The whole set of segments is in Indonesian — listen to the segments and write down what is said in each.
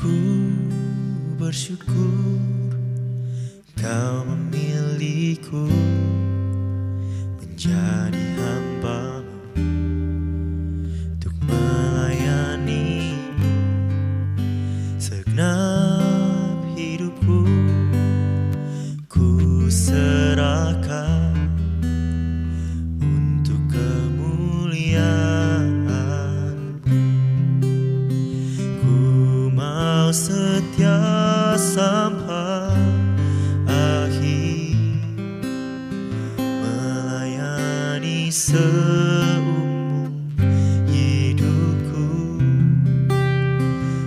Ku bersyukur Kau memilihku menjadi hamba-Mu untuk melayani segenap hidupku. Ku serahkan untuk kemuliaan. Ku mau setia sampai akhir, melayani seumur hidupku,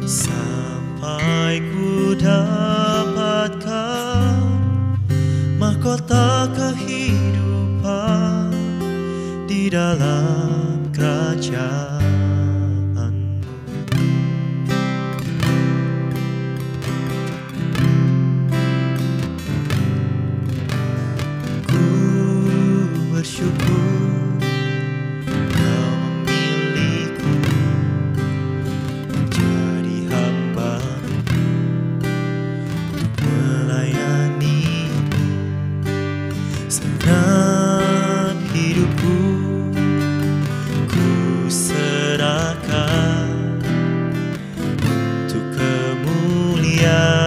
sampai ku dapatkan mahkota kehidupan di dalam kerajaan. Bersyukur Kau memilihku menjadi hamba untuk melayani segenap hidupku. Ku serahkan untuk kemuliaan.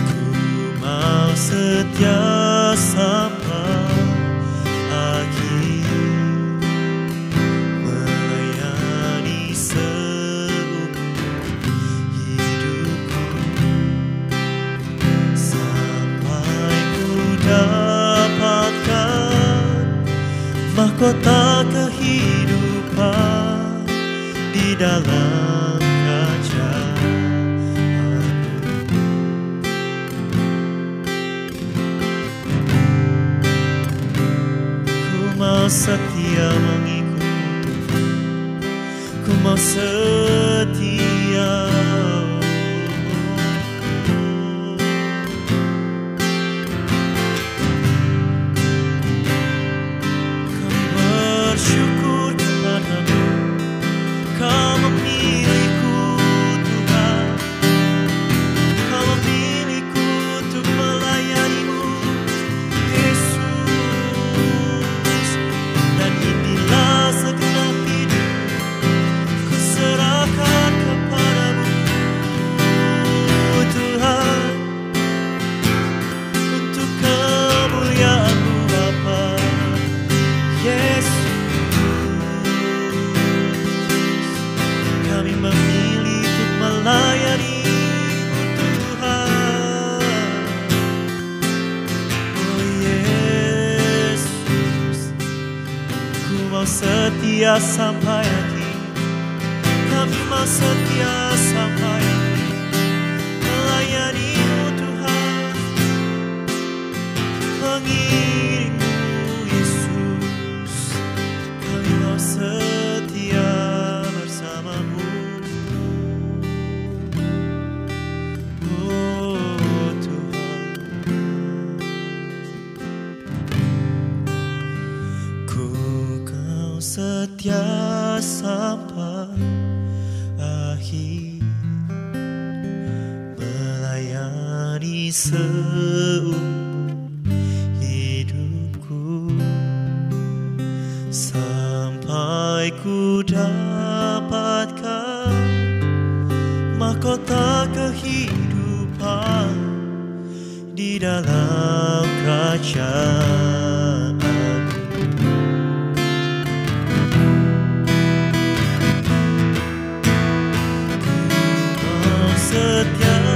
Ku mau setia sampai akhir, melayani seumur hidupku, sampai ku dapatkan mahkota kehidupan di dalam kerajaan. Mau setia mengikut-Mu, ku mau setia. Kami bersyukur kepada-Mu, Kau memilihku Tuhan, Kau memilihku untuk melayani-Mu Yesus. Dan inilah segenap hidup ku serahkan kepada-Mu Tuhan, untuk kemuliaan-Mu Bapa Yesus. Kami memilih untuk melayani-Mu Tuhan. Oh Yesus, ku mau setia sampai akhir. Kami mau setia sampai akhir, melayani-Mu Tuhan, mengiring-Mu Yesus. Kami mau setia bersama-Mu. Oh Tuhan, ku Kau setia sampai akhir, melayani seumur hidupku, sampai ku dapatkan mahkota kehidupan di dalam kerajaan. Setia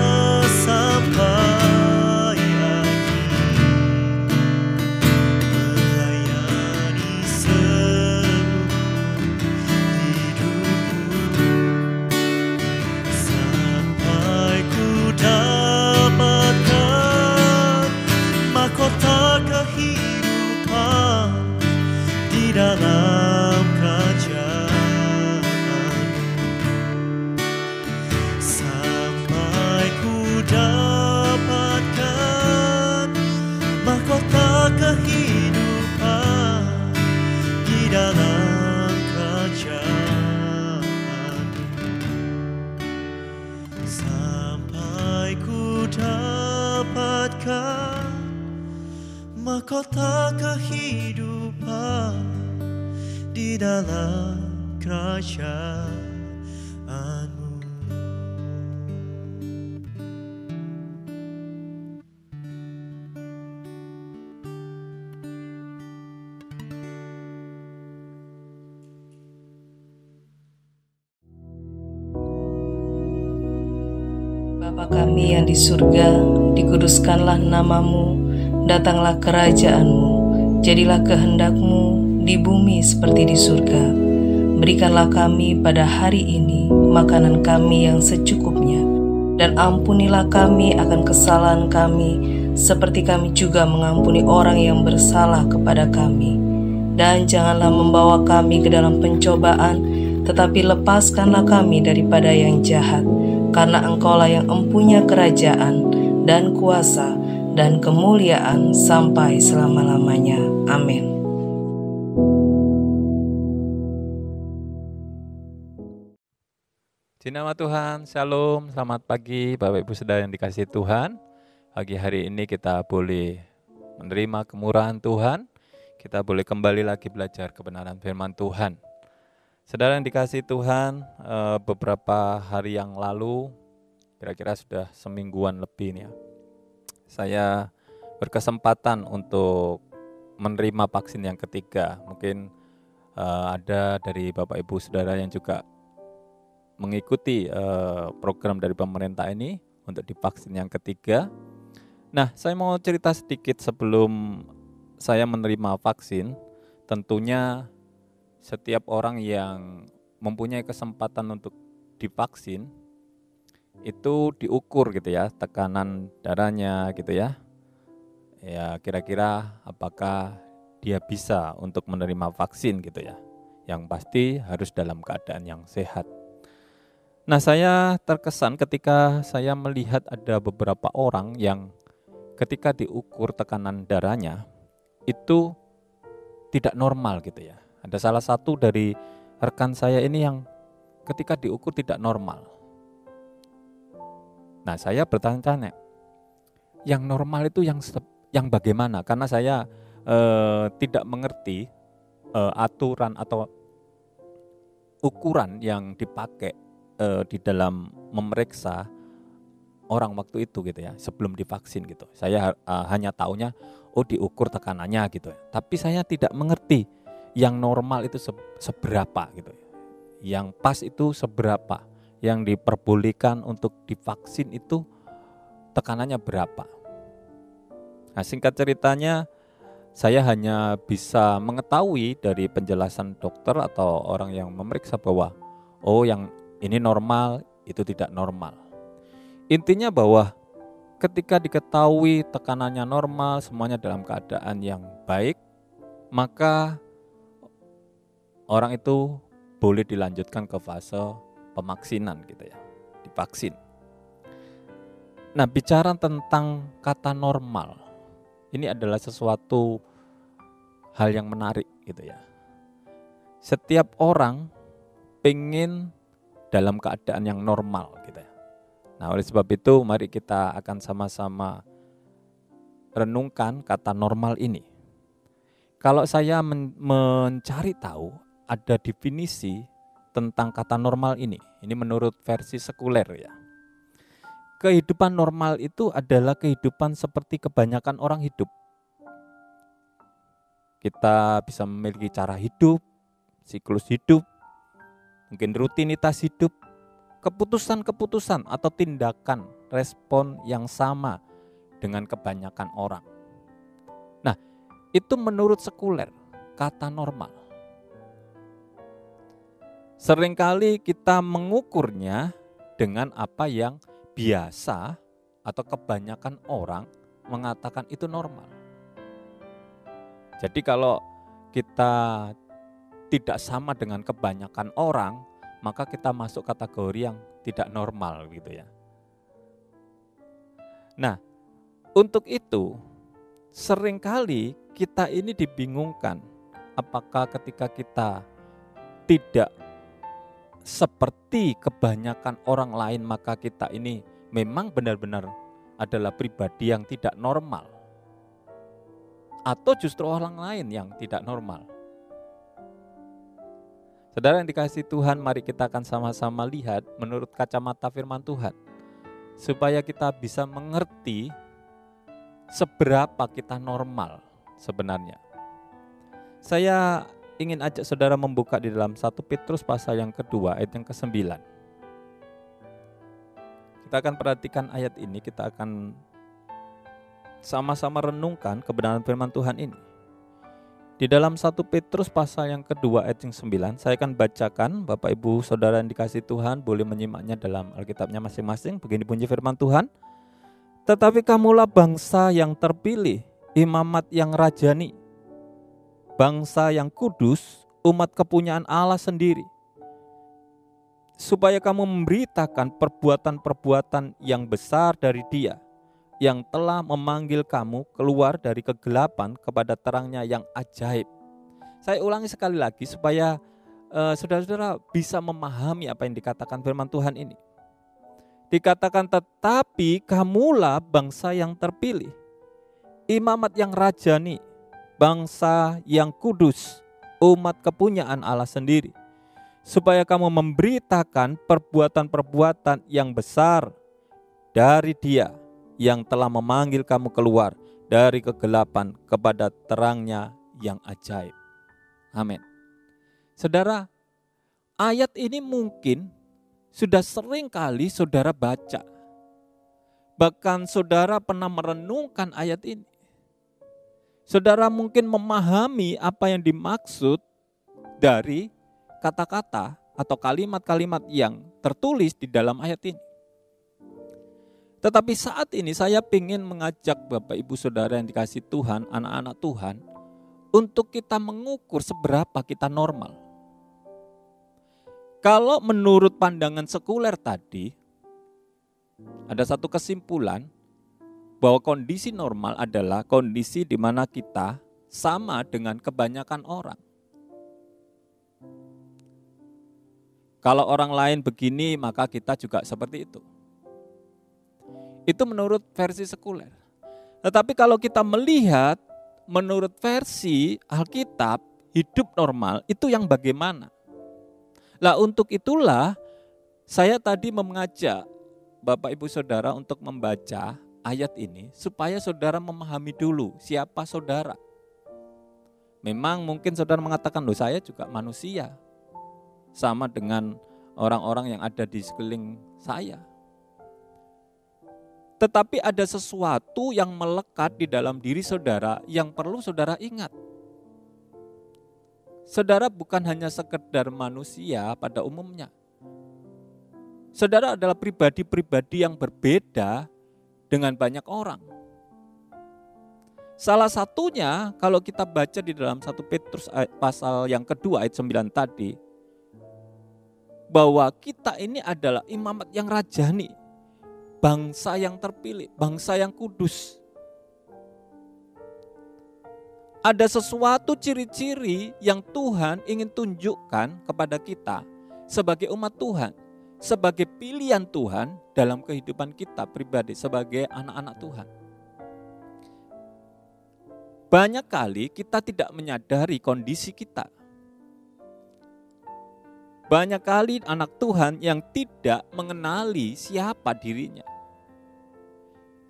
sampai akhir, melayani seumur hidupku, sampai ku dapatkan mahkota kehidupan di dalam kerajaan. Sampai mahkota kehidupan di dalam kerajaan-Mu. Bapa kami yang di surga, dikuduskanlah nama-Mu, datanglah kerajaan-Mu, jadilah kehendak-Mu di bumi seperti di surga. Berikanlah kami pada hari ini makanan kami yang secukupnya, dan ampunilah kami akan kesalahan kami, seperti kami juga mengampuni orang yang bersalah kepada kami. Dan janganlah membawa kami ke dalam pencobaan, tetapi lepaskanlah kami daripada yang jahat. Karena Engkaulah yang empunya kerajaan dan kuasa dan kemuliaan sampai selama-lamanya. Amin. Di nama Tuhan, Shalom, selamat pagi Bapak Ibu Saudara yang dikasihi Tuhan. Pagi hari ini kita boleh menerima kemurahan Tuhan, kita boleh kembali lagi belajar kebenaran firman Tuhan. Saudara yang dikasihi Tuhan, beberapa hari yang lalu, kira-kira sudah semingguan lebih nih ya, saya berkesempatan untuk menerima vaksin yang ketiga. Mungkin ada dari Bapak Ibu Saudara yang juga mengikuti program dari pemerintah ini untuk divaksin yang ketiga. Nah, saya mau cerita sedikit sebelum saya menerima vaksin. Tentunya setiap orang yang mempunyai kesempatan untuk divaksin itu diukur gitu ya, tekanan darahnya gitu ya. Ya, kira-kira apakah dia bisa untuk menerima vaksin gitu ya. Yang pasti harus dalam keadaan yang sehat. Nah, saya terkesan ketika saya melihat ada beberapa orang yang ketika diukur tekanan darahnya itu tidak normal gitu ya. Ada salah satu dari rekan saya ini yang ketika diukur tidak normal. Nah, saya bertanya-tanya, yang normal itu yang bagaimana? Karena saya tidak mengerti aturan atau ukuran yang dipakai di dalam memeriksa orang waktu itu gitu ya, sebelum divaksin gitu. Saya hanya taunya diukur tekanannya gitu ya. Tapi saya tidak mengerti yang normal itu seberapa gitu ya. Yang pas itu seberapa, yang diperbolehkan untuk divaksin itu tekanannya berapa. Nah, singkat ceritanya saya hanya bisa mengetahui dari penjelasan dokter atau orang yang memeriksa bahwa yang ini normal, itu tidak normal. Intinya bahwa ketika diketahui tekanannya normal, semuanya dalam keadaan yang baik, maka orang itu boleh dilanjutkan ke fase pemaksinan gitu ya, divaksin. Nah, bicara tentang kata normal, ini adalah sesuatu hal yang menarik gitu ya. Setiap orang pengen dalam keadaan yang normal gitu ya. Nah, oleh sebab itu mari kita akan sama-sama renungkan kata normal ini. Kalau saya mencari tahu ada definisi tentang kata normal ini menurut versi sekuler ya. Kehidupan normal itu adalah kehidupan seperti kebanyakan orang hidup. Kita bisa memiliki cara hidup, siklus hidup, mungkin rutinitas hidup, keputusan-keputusan atau tindakan respon yang sama dengan kebanyakan orang. Nah, itu menurut sekuler, kata normal. Seringkali kita mengukurnya dengan apa yang biasa atau kebanyakan orang mengatakan itu normal. Jadi kalau kita tidak sama dengan kebanyakan orang, maka kita masuk kategori yang tidak normal gitu ya. Nah, untuk itu seringkali kita ini dibingungkan apakah ketika kita tidak seperti kebanyakan orang lain maka kita ini memang benar-benar adalah pribadi yang tidak normal. atau justru orang lain yang tidak normal? Saudara yang dikasihi Tuhan, mari kita akan sama-sama lihat menurut kacamata firman Tuhan, supaya kita bisa mengerti seberapa kita normal sebenarnya. Saya ingin ajak saudara membuka di dalam 1 Petrus pasal yang kedua ayat yang ke-9. Kita akan perhatikan ayat ini, kita akan sama-sama renungkan kebenaran firman Tuhan ini. Di dalam 1 Petrus pasal yang kedua ayat yang 9, saya akan bacakan. Bapak Ibu Saudara yang dikasihi Tuhan boleh menyimaknya dalam Alkitabnya masing-masing. Begini bunyi firman Tuhan. Tetapi kamulah bangsa yang terpilih, imamat yang rajani, bangsa yang kudus, umat kepunyaan Allah sendiri, supaya kamu memberitakan perbuatan-perbuatan yang besar dari Dia yang telah memanggil kamu keluar dari kegelapan kepada terangnya yang ajaib. Saya ulangi sekali lagi supaya saudara-saudara bisa memahami apa yang dikatakan firman Tuhan ini. Dikatakan, tetapi kamulah bangsa yang terpilih, imamat yang rajani, bangsa yang kudus, umat kepunyaan Allah sendiri, supaya kamu memberitakan perbuatan-perbuatan yang besar dari Dia yang telah memanggil kamu keluar dari kegelapan kepada terangnya yang ajaib. Amin. Saudara, ayat ini mungkin sudah sering kali saudara baca. Bahkan saudara pernah merenungkan ayat ini. Saudara mungkin memahami apa yang dimaksud dari kata-kata atau kalimat-kalimat yang tertulis di dalam ayat ini. Tetapi saat ini saya ingin mengajak Bapak Ibu Saudara yang dikasihi Tuhan, anak-anak Tuhan, untuk kita mengukur seberapa kita normal. Kalau menurut pandangan sekuler tadi, ada satu kesimpulan bahwa kondisi normal adalah kondisi di mana kita sama dengan kebanyakan orang. Kalau orang lain begini, maka kita juga seperti itu. Itu menurut versi sekuler. Tetapi kalau kita melihat menurut versi Alkitab, hidup normal itu yang bagaimana? Lah untuk itulah saya tadi mengajak Bapak Ibu Saudara untuk membaca ayat ini supaya saudara memahami dulu siapa saudara. Memang mungkin saudara mengatakan, loh saya juga manusia. Sama dengan orang-orang yang ada di sekeliling saya. Tetapi ada sesuatu yang melekat di dalam diri saudara yang perlu saudara ingat. Saudara bukan hanya sekedar manusia pada umumnya. Saudara adalah pribadi-pribadi yang berbeda dengan banyak orang. Salah satunya kalau kita baca di dalam 1 Petrus pasal yang kedua ayat 9 tadi, bahwa kita ini adalah imamat yang rajani, bangsa yang terpilih, bangsa yang kudus. Ada sesuatu ciri-ciri yang Tuhan ingin tunjukkan kepada kita sebagai umat Tuhan, sebagai pilihan Tuhan dalam kehidupan kita pribadi sebagai anak-anak Tuhan. Banyak kali kita tidak menyadari kondisi kita. Banyak kali anak Tuhan yang tidak mengenali siapa dirinya.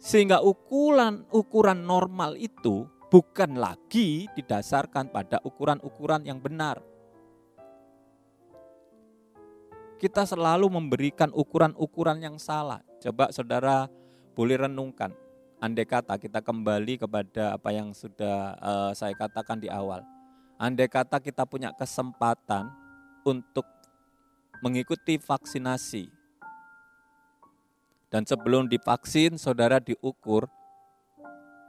Sehingga ukuran normal itu bukan lagi didasarkan pada ukuran-ukuran yang benar. Kita selalu memberikan ukuran-ukuran yang salah. Coba saudara boleh renungkan. Andai kata kita kembali kepada apa yang sudah saya katakan di awal. Andai kata kita punya kesempatan untuk mengikuti vaksinasi. Dan sebelum divaksin, saudara diukur,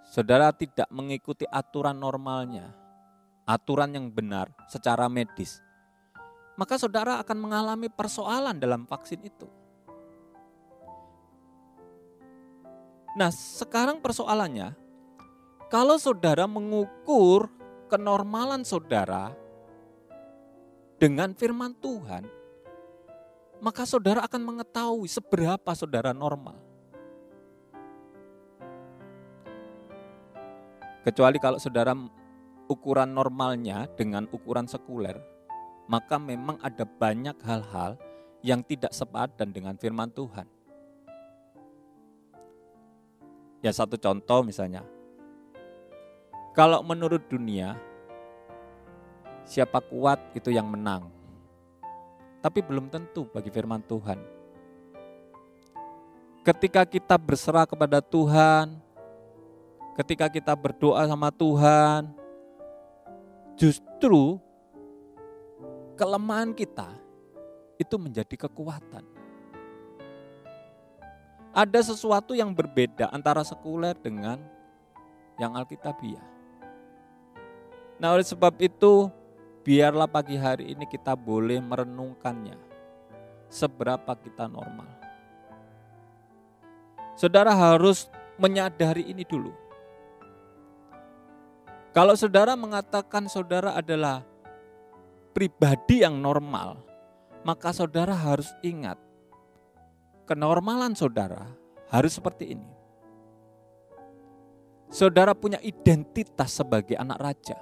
saudara tidak mengikuti aturan normalnya, aturan yang benar secara medis. Maka saudara akan mengalami persoalan dalam vaksin itu. Nah, sekarang persoalannya, kalau saudara mengukur kenormalan saudara dengan firman Tuhan, maka saudara akan mengetahui seberapa saudara normal. Kecuali kalau saudara ukuran normalnya dengan ukuran sekuler, maka memang ada banyak hal-hal yang tidak sepadan dengan firman Tuhan. Ya, satu contoh misalnya, kalau menurut dunia, siapa kuat itu yang menang. Tapi belum tentu bagi firman Tuhan. Ketika kita berserah kepada Tuhan, ketika kita berdoa sama Tuhan, justru kelemahan kita itu menjadi kekuatan. Ada sesuatu yang berbeda antara sekuler dengan yang Alkitabiah. Nah, oleh sebab itu, biarlah pagi hari ini kita boleh merenungkannya. Seberapa kita normal. Saudara harus menyadari ini dulu. Kalau saudara mengatakan saudara adalah pribadi yang normal, maka saudara harus ingat, kenormalan saudara harus seperti ini. Saudara punya identitas sebagai anak raja.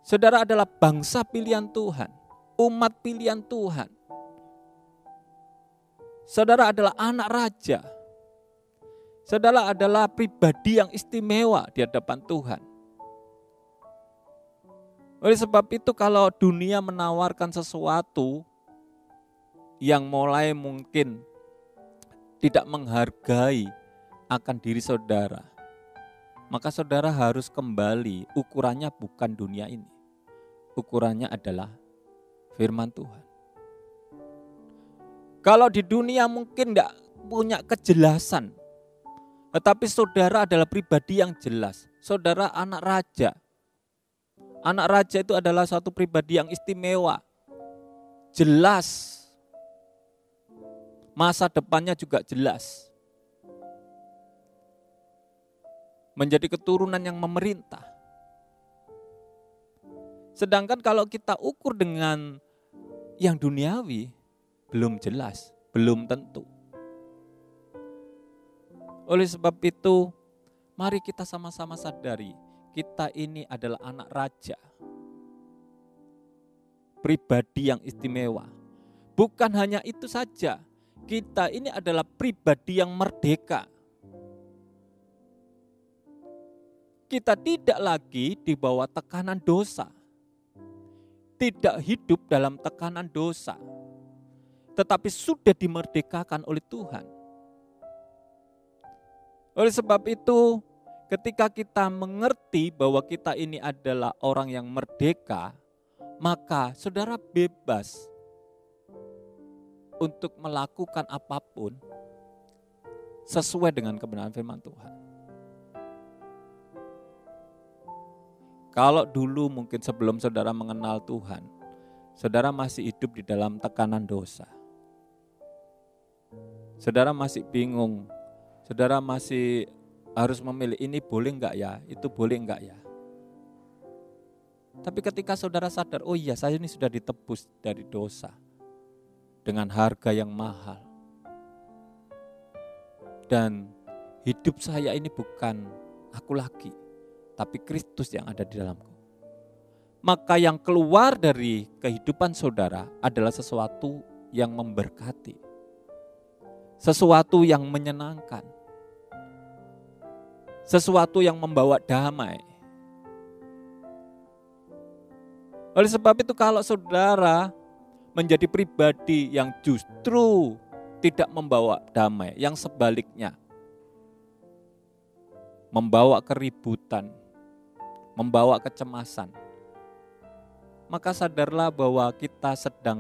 Saudara adalah bangsa pilihan Tuhan, umat pilihan Tuhan. Saudara adalah anak raja. Saudara adalah pribadi yang istimewa di hadapan Tuhan. Oleh sebab itu, kalau dunia menawarkan sesuatu yang mulai mungkin tidak menghargai akan diri saudara, maka saudara harus kembali, ukurannya bukan dunia ini. Ukurannya adalah firman Tuhan. Kalau di dunia mungkin tidak punya kejelasan, tetapi saudara adalah pribadi yang jelas. Saudara anak raja. Anak raja itu adalah suatu pribadi yang istimewa. Jelas. Masa depannya juga jelas. Menjadi keturunan yang memerintah. Sedangkan kalau kita ukur dengan yang duniawi, belum jelas, belum tentu. Oleh sebab itu, mari kita sama-sama sadari, kita ini adalah anak raja. Pribadi yang istimewa. Bukan hanya itu saja, kita ini adalah pribadi yang merdeka. Kita tidak lagi di bawah tekanan dosa. Tidak hidup dalam tekanan dosa. Tetapi sudah dimerdekakan oleh Tuhan. Oleh sebab itu, ketika kita mengerti bahwa kita ini adalah orang yang merdeka, maka saudara bebas untuk melakukan apapun sesuai dengan kebenaran firman Tuhan. Kalau dulu mungkin sebelum saudara mengenal Tuhan, saudara masih hidup di dalam tekanan dosa. Saudara masih bingung, saudara masih harus memilih ini boleh enggak ya, itu boleh enggak ya. Tapi ketika saudara sadar, oh iya saya ini sudah ditebus dari dosa dengan harga yang mahal. Dan hidup saya ini bukan aku lagi, tapi Kristus yang ada di dalamku. Maka yang keluar dari kehidupan saudara adalah sesuatu yang memberkati. Sesuatu yang menyenangkan. Sesuatu yang membawa damai. Oleh sebab itu kalau saudara menjadi pribadi yang justru tidak membawa damai, yang sebaliknya membawa keributan, membawa kecemasan, maka sadarlah bahwa kita sedang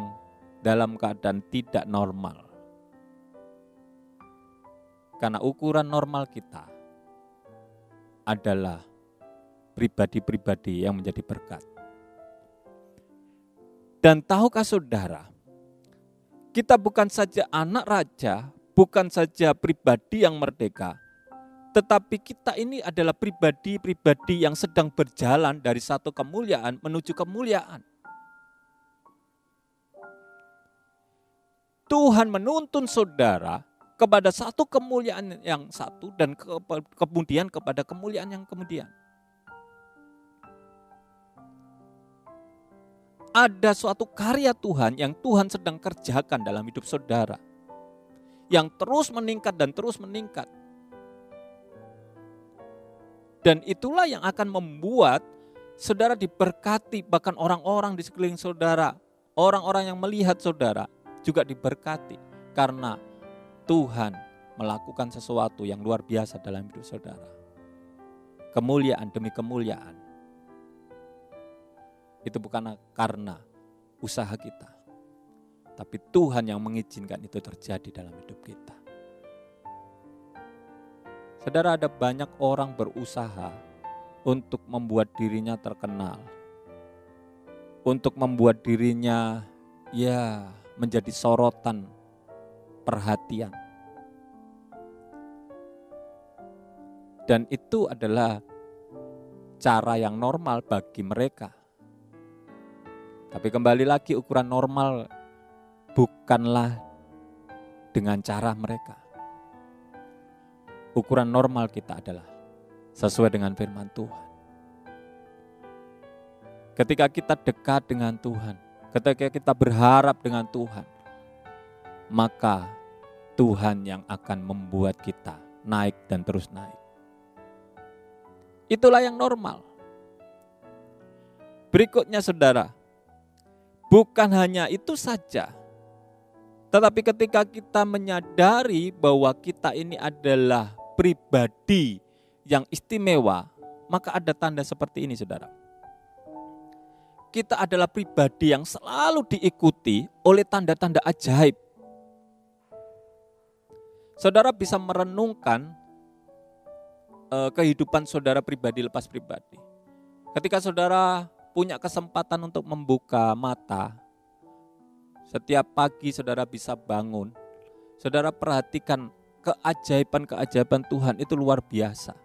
dalam keadaan tidak normal. Karena ukuran normal kita adalah pribadi-pribadi yang menjadi berkat. Dan tahukah saudara, kita bukan saja anak raja, bukan saja pribadi yang merdeka, tetapi kita ini adalah pribadi-pribadi yang sedang berjalan dari satu kemuliaan menuju kemuliaan. Tuhan menuntun saudara kepada satu kemuliaan yang satu dan kemudian kepada kemuliaan yang kemudian. Ada suatu karya Tuhan yang Tuhan sedang kerjakan dalam hidup saudara, yang terus meningkat dan terus meningkat. Dan itulah yang akan membuat saudara diberkati, bahkan orang-orang di sekeliling saudara, orang-orang yang melihat saudara juga diberkati. Karena Tuhan melakukan sesuatu yang luar biasa dalam hidup saudara. Kemuliaan demi kemuliaan. Itu bukan karena usaha kita, tapi Tuhan yang mengizinkan itu terjadi dalam hidup kita. Saudara, ada banyak orang berusaha untuk membuat dirinya terkenal, untuk membuat dirinya menjadi sorotan perhatian. Dan itu adalah cara yang normal bagi mereka. Tapi kembali lagi, ukuran normal bukanlah dengan cara mereka. Ukuran normal kita adalah sesuai dengan firman Tuhan. Ketika kita dekat dengan Tuhan, ketika kita berharap dengan Tuhan, maka Tuhan yang akan membuat kita naik dan terus naik. Itulah yang normal. Berikutnya saudara, bukan hanya itu saja, tetapi ketika kita menyadari bahwa kita ini adalah pribadi yang istimewa, maka ada tanda seperti ini saudara. Kita adalah pribadi yang selalu diikuti oleh tanda-tanda ajaib. Saudara bisa merenungkan kehidupan saudara pribadi lepas pribadi. Ketika saudara punya kesempatan untuk membuka mata, setiap pagi saudara bisa bangun, saudara perhatikan keajaiban-keajaiban Tuhan itu luar biasa,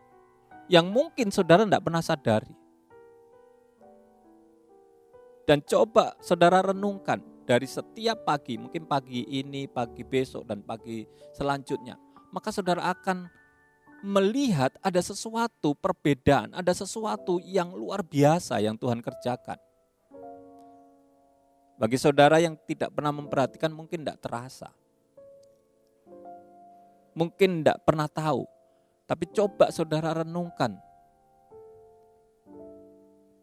yang mungkin saudara tidak pernah sadari. Dan coba saudara renungkan dari setiap pagi, mungkin pagi ini, pagi besok, dan pagi selanjutnya, maka saudara akan melihat ada sesuatu perbedaan, ada sesuatu yang luar biasa yang Tuhan kerjakan. Bagi saudara yang tidak pernah memperhatikan, mungkin tidak terasa, mungkin tidak pernah tahu, tapi coba saudara renungkan.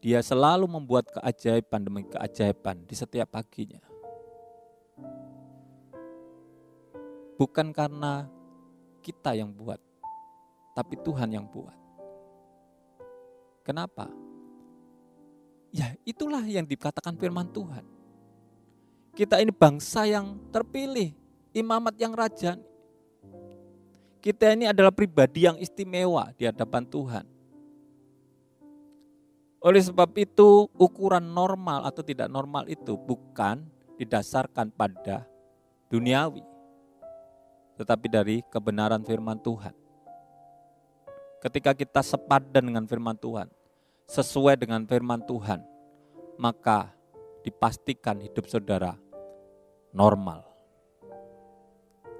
Dia selalu membuat keajaiban demi keajaiban di setiap paginya. Bukan karena kita yang buat, tapi Tuhan yang buat. Kenapa? Ya, itulah yang dikatakan firman Tuhan. Kita ini bangsa yang terpilih, imamat yang rajani. Kita ini adalah pribadi yang istimewa di hadapan Tuhan. Oleh sebab itu, ukuran normal atau tidak normal itu bukan didasarkan pada duniawi, tetapi dari kebenaran firman Tuhan. Ketika kita sepadan dengan firman Tuhan, sesuai dengan firman Tuhan, maka dipastikan hidup saudara normal.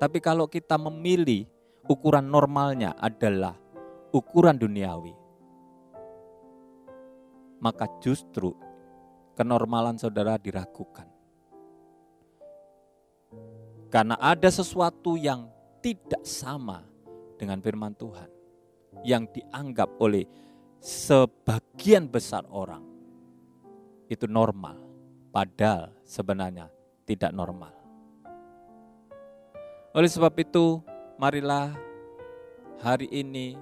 Tapi kalau kita memilih ukuran normalnya adalah ukuran duniawi, maka justru kenormalan saudara diragukan. Karena ada sesuatu yang tidak sama dengan firman Tuhan, yang dianggap oleh sebagian besar orang itu normal, padahal sebenarnya tidak normal. Oleh sebab itu, marilah hari ini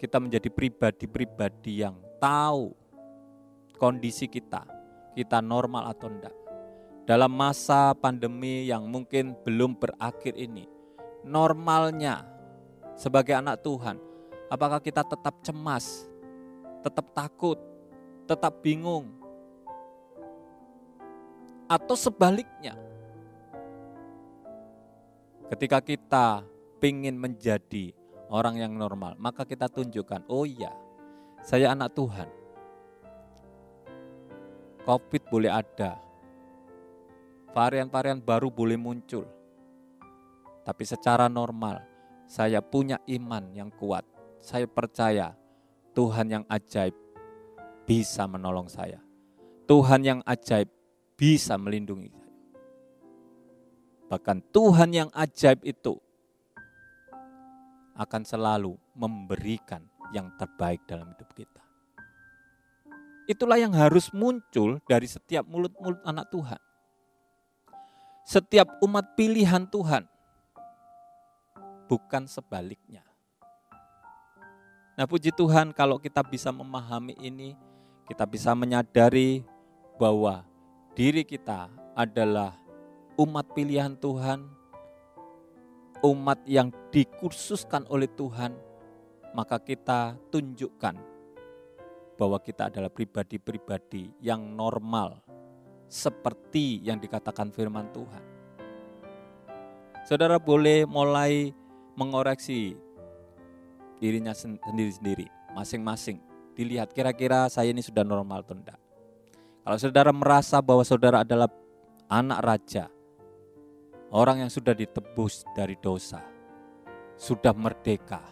kita menjadi pribadi-pribadi yang tahu kondisi kita normal atau enggak. Dalam masa pandemi yang mungkin belum berakhir ini, normalnya sebagai anak Tuhan, apakah kita tetap cemas, tetap takut, tetap bingung, atau sebaliknya? Ketika kita ingin menjadi orang yang normal, maka kita tunjukkan, oh iya, saya anak Tuhan. COVID boleh ada, varian-varian baru boleh muncul, Tapi secara normal, saya punya iman yang kuat. Saya percaya Tuhan yang ajaib bisa menolong saya. Tuhan yang ajaib bisa melindungi saya. Bahkan Tuhan yang ajaib itu akan selalu memberikan yang terbaik dalam hidup kita. Itulah yang harus muncul dari setiap mulut-mulut anak Tuhan. Setiap umat pilihan Tuhan. Bukan sebaliknya. Nah, puji Tuhan kalau kita bisa memahami ini, kita bisa menyadari bahwa diri kita adalah umat pilihan Tuhan, umat yang dikhususkan oleh Tuhan, maka kita tunjukkan bahwa kita adalah pribadi-pribadi yang normal, seperti yang dikatakan firman Tuhan. Saudara boleh mulai mengoreksi dirinya sendiri-sendiri, masing-masing. Dilihat kira-kira saya ini sudah normal atau tidak. Kalau saudara merasa bahwa saudara adalah anak raja, orang yang sudah ditebus dari dosa, sudah merdeka,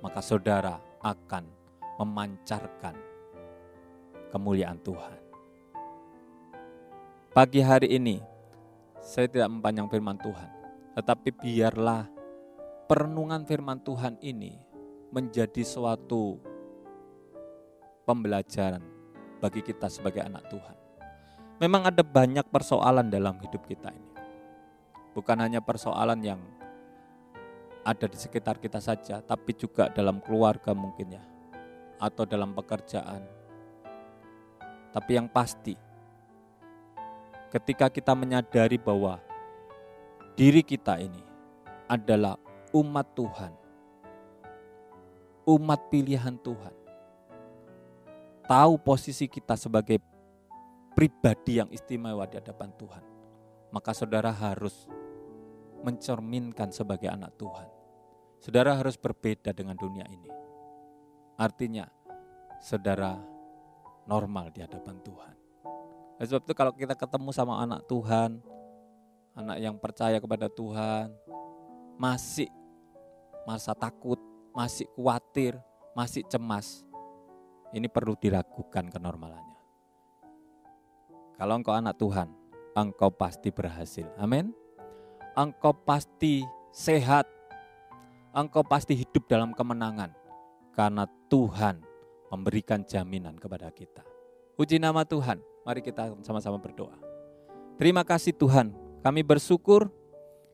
maka saudara akan memancarkan kemuliaan Tuhan. Pagi hari ini, saya tidak mempanjang firman Tuhan, tetapi biarlah perenungan firman Tuhan ini menjadi suatu pembelajaran bagi kita sebagai anak Tuhan. Memang ada banyak persoalan dalam hidup kita ini. Bukan hanya persoalan yang ada di sekitar kita saja, tapi juga dalam keluarga mungkin ya, atau dalam pekerjaan. Tapi yang pasti, ketika kita menyadari bahwa diri kita ini adalah umat Tuhan, umat pilihan Tuhan, tahu posisi kita sebagai pribadi yang istimewa di hadapan Tuhan, maka saudara harus mencerminkan sebagai anak Tuhan. Saudara harus berbeda dengan dunia ini. Artinya, saudara normal di hadapan Tuhan. Oleh sebab itu kalau kita ketemu sama anak Tuhan, anak yang percaya kepada Tuhan, masih merasa takut, masih khawatir, masih cemas, ini perlu diragukan kenormalannya. Kalau engkau anak Tuhan, engkau pasti berhasil. Amin. Engkau pasti sehat, engkau pasti hidup dalam kemenangan, karena Tuhan memberikan jaminan kepada kita. Puji nama Tuhan, mari kita sama-sama berdoa. Terima kasih Tuhan, kami bersyukur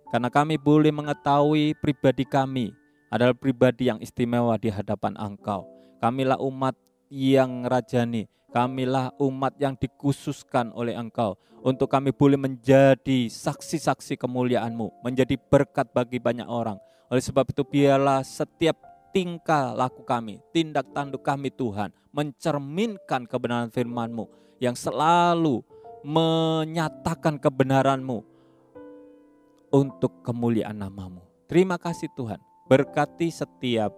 karena kami boleh mengetahui pribadi kami adalah pribadi yang istimewa di hadapan Engkau. Kamilah umat yang rajani, kamilah umat yang dikhususkan oleh Engkau untuk kami boleh menjadi saksi-saksi kemuliaan-Mu, menjadi berkat bagi banyak orang. Oleh sebab itu biarlah setiap tingkah laku kami, tindak tanduk kami Tuhan, mencerminkan kebenaran firman-Mu yang selalu menyatakan kebenaran-Mu untuk kemuliaan nama-Mu. Terima kasih Tuhan, berkati setiap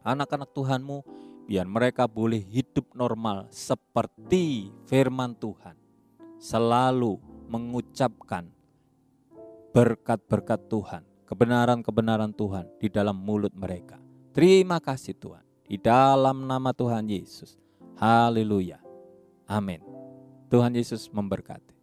anak-anak Tuhan-Mu, biar mereka boleh hidup normal seperti firman Tuhan, selalu mengucapkan berkat-berkat Tuhan, kebenaran-kebenaran Tuhan di dalam mulut mereka. Terima kasih Tuhan, di dalam nama Tuhan Yesus. Haleluya. Amin. Tuhan Yesus memberkati.